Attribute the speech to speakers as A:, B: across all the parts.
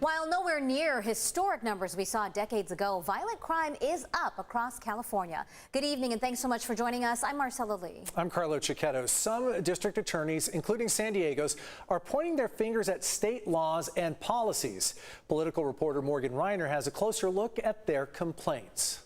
A: While nowhere near historic numbers we saw decades ago, violent crime is up across California. Good evening and thanks so much for joining us. I'm Marcella Lee.
B: I'm Carlo Cicchetto. Some district attorneys, including San Diego's, are pointing their fingers at state laws and policies. Political reporter Morgan Reiner has a closer look at their complaints.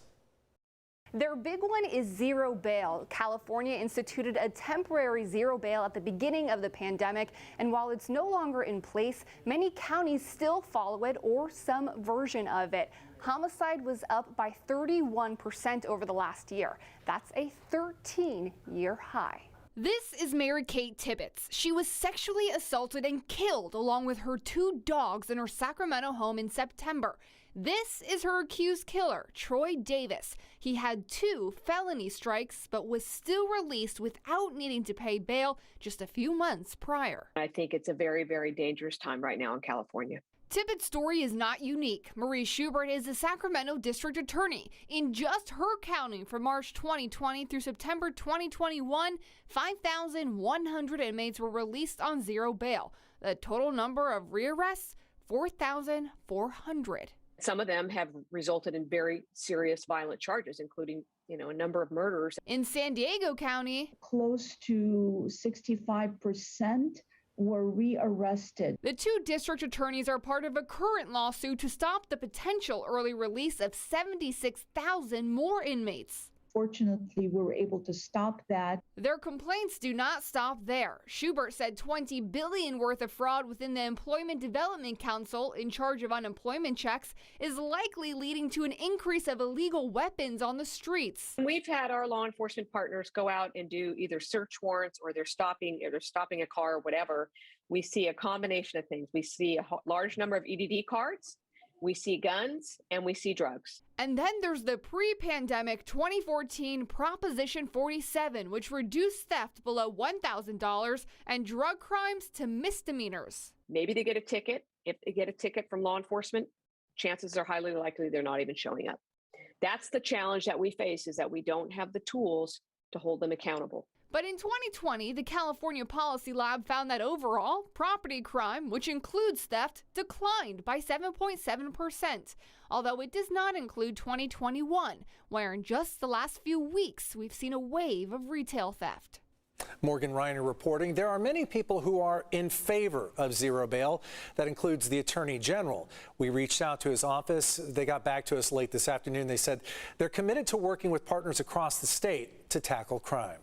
C: Their big one is zero bail. California instituted a temporary zero bail at the beginning of the pandemic, and while it's no longer in place, many counties still follow it or some version of it. Homicide was up by 31% over the last year. That's a 13-year high.
D: This is Mary Kate Tibbetts. She was sexually assaulted and killed along with her 2 dogs in her Sacramento home in September. This is her accused killer, Troy Davis. He had 2 felony strikes, but was still released without needing to pay bail just a few months prior.
E: I think it's a very, very dangerous time right now in California.
D: Tippett's story is not unique. Marie Schubert is the Sacramento district attorney. In just her county from March 2020 through September 2021, 5,100 inmates were released on zero bail. The total number of rearrests, 4,400.
E: Some of them have resulted in very serious violent charges, including, a number of murders.
D: In San Diego County,
F: close to 65% were rearrested.
D: The 2 district attorneys are part of a current lawsuit to stop the potential early release of 76,000 more inmates.
F: Fortunately, we were able to stop that.
D: Their complaints do not stop there. Schubert said $20 billion worth of fraud within the Employment Development Council, in charge of unemployment checks, is likely leading to an increase of illegal weapons on the streets.
E: We've had our law enforcement partners go out and do either search warrants or they're stopping a car or whatever. We see a combination of things. We see a large number of EDD cards. We see guns and we see drugs.
D: And then there's the pre-pandemic 2014 Proposition 47, which reduced theft below $1,000 and drug crimes to misdemeanors.
E: Maybe they get a ticket. If they get a ticket from law enforcement, chances are highly likely they're not even showing up. That's the challenge that we face, is that we don't have the tools to hold them accountable.
D: But in 2020, the California Policy Lab found that overall, property crime, which includes theft, declined by 7.7%, although it does not include 2021, where in just the last few weeks, we've seen a wave of retail theft.
B: Morgan Reiner reporting. There are many people who are in favor of zero bail. That includes the Attorney General. We reached out to his office. They got back to us late this afternoon. They said they're committed to working with partners across the state to tackle crime.